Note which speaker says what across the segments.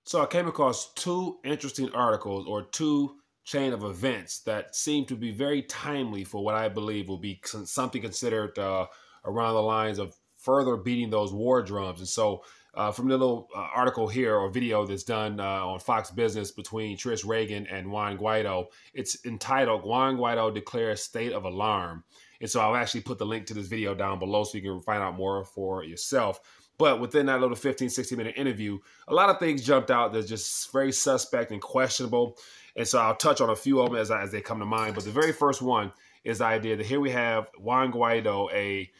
Speaker 1: So I came across two interesting articles or two chain of events that seem to be very timely for what I believe will be something considered around the lines of further beating those war drums. And so from the little article here or video that's done on Fox Business between Trish Reagan and Juan Guaido, it's entitled Juan Guaido Declares State of Alarm. And so I'll actually put the link to this video down below so you can find out more for yourself. But within that little 15, 60-minute interview, a lot of things jumped out that's just very suspect and questionable. And so I'll touch on a few of them as they come to mind. But the very first one is the idea that here we have Juan Guaido, a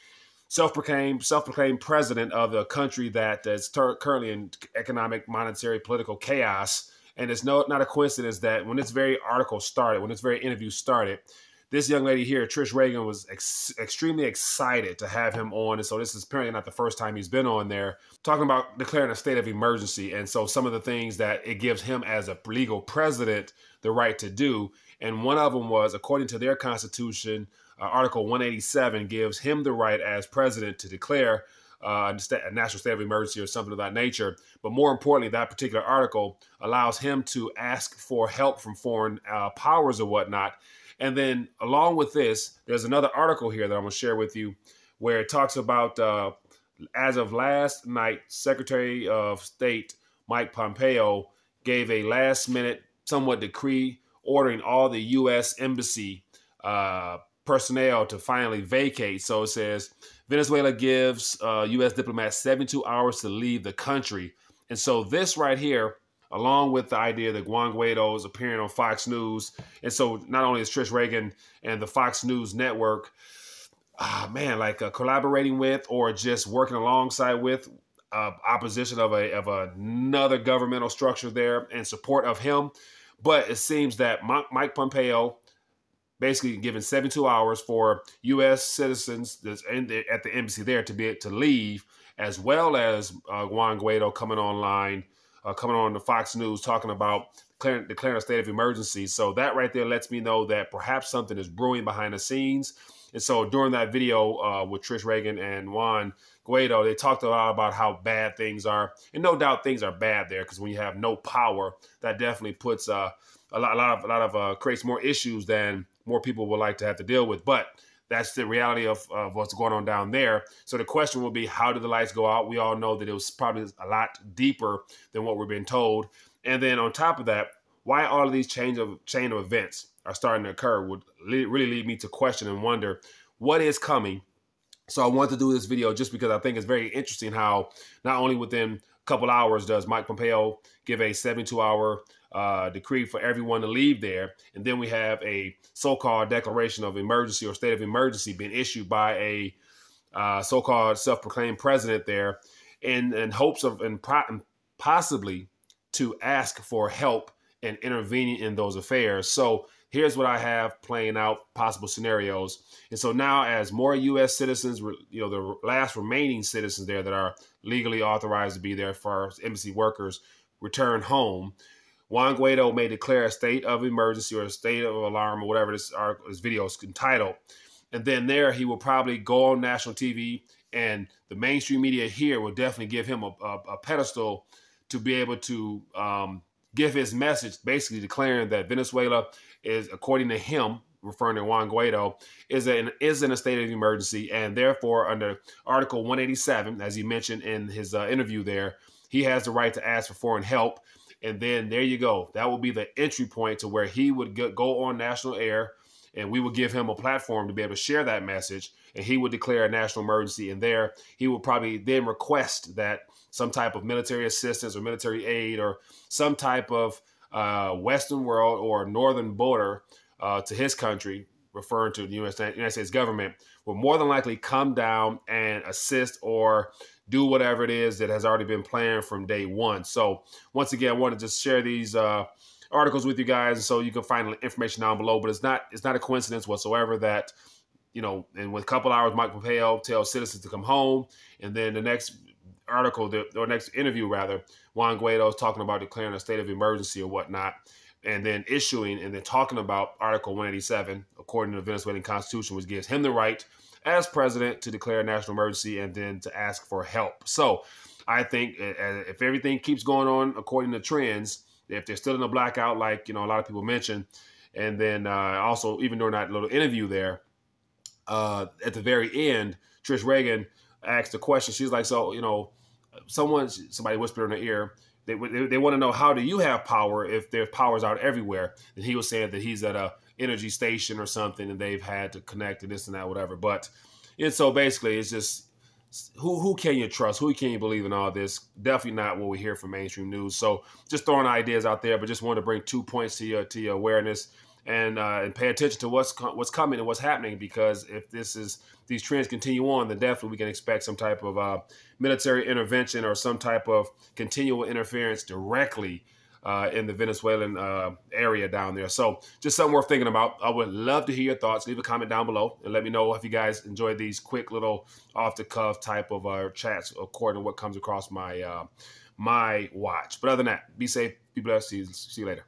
Speaker 1: self-proclaimed president of the country that is currently in economic, monetary, political chaos. And it's not a coincidence that when this very article started, when this very interview started, this young lady here, Trish Reagan, was extremely excited to have him on. And so this is apparently not the first time he's been on there, talking about declaring a state of emergency. And so some of the things that it gives him as a legal president the right to do. And one of them was, according to their constitution, Article 187 gives him the right as president to declare a national state of emergency or something of that nature. But more importantly, that particular article allows him to ask for help from foreign powers or whatnot. And then along with this, there's another article here that I'm going to share with you where it talks about, as of last night, Secretary of State Mike Pompeo gave a last-minute, somewhat decree ordering all the U.S. embassy personnel to finally vacate. So it says, Venezuela gives U.S. diplomats 72 hours to leave the country. And so this right here, along with the idea that Juan Guaido is appearing on Fox News. And so not only is Trish Reagan and the Fox News network, collaborating with or just working alongside with opposition of another governmental structure there in support of him. But it seems that Mike Pompeo basically given 72 hours for U.S. citizens that's at the embassy there to be able to leave, as well as Juan Guaido coming online, coming on the Fox News talking about declaring a state of emergency. So that right there lets me know that perhaps something is brewing behind the scenes. And so during that video with Trish Reagan and Juan Guaido, they talked a lot about how bad things are. And no doubt things are bad there, because when you have no power, that definitely puts creates more issues than more people would like to have to deal with. But that's the reality of what's going on down there. So the question will be, how did the lights go out? We all know that it was probably a lot deeper than what we're being told. And then on top of that, why all of these chain of events are starting to occur would really lead me to question and wonder what is coming. So I want to do this video just because I think it's very interesting how not only within a couple hours does Mike Pompeo give a 72-hour decree for everyone to leave there, and then we have a so-called declaration of emergency or state of emergency being issued by a so-called self-proclaimed president there in hopes of and possibly to ask for help and intervening in those affairs. So here's what I have playing out, possible scenarios. And so now, as more U.S. citizens, the last remaining citizens there that are legally authorized to be there for embassy workers, return home, Juan Guaido may declare a state of emergency or a state of alarm or whatever this video is entitled. And then there he will probably go on national TV, and the mainstream media here will definitely give him a pedestal to be able to give his message, basically declaring that Venezuela is, according to him, referring to Juan Guaido, is in a state of emergency. And therefore, under Article 187, as he mentioned in his interview there, he has the right to ask for foreign help. And then there you go. That will be the entry point to where he would go on national air, and we would give him a platform to be able to share that message. And he would declare a national emergency. And there he would probably then request that some type of military assistance or military aid or some type of Western world or northern border to his country, referring to the United States government, will more than likely come down and assist or do whatever it is that has already been planned from day one. So once again, I wanted to just share these articles with you guys, so you can find information down below. But it's not a coincidence whatsoever that, and with a couple hours, Mike Pompeo tells citizens to come home, and then the next article, or next interview rather, Juan Guaido is talking about declaring a state of emergency or whatnot, and then issuing and then talking about Article 187, according to the Venezuelan Constitution, which gives him the right as president to declare a national emergency and then to ask for help. So I think if everything keeps going on according to trends, if they're still in a blackout, like, a lot of people mentioned, and then also even during that little interview there, at the very end, Trish Reagan asked a question. She's like, so, somebody whispered in her ear, they want to know, how do you have power if there's powers out everywhere? And he was saying that he's at a energy station or something, and they've had to connect to this and that, whatever. But so basically, it's just, who can you trust? Who can you believe in all this? Definitely not what we hear from mainstream news. So just throwing ideas out there, but just wanted to bring 2 points to your awareness, and pay attention to what's coming and what's happening, because if these trends continue on, then definitely we can expect some type of military intervention or some type of continual interference directly in the Venezuelan area down there. So just something worth thinking about. I would love to hear your thoughts. Leave a comment down below and let me know if you guys enjoyed these quick little off-the-cuff type of chats according to what comes across my my watch. But other than that, be safe, be blessed. See you later.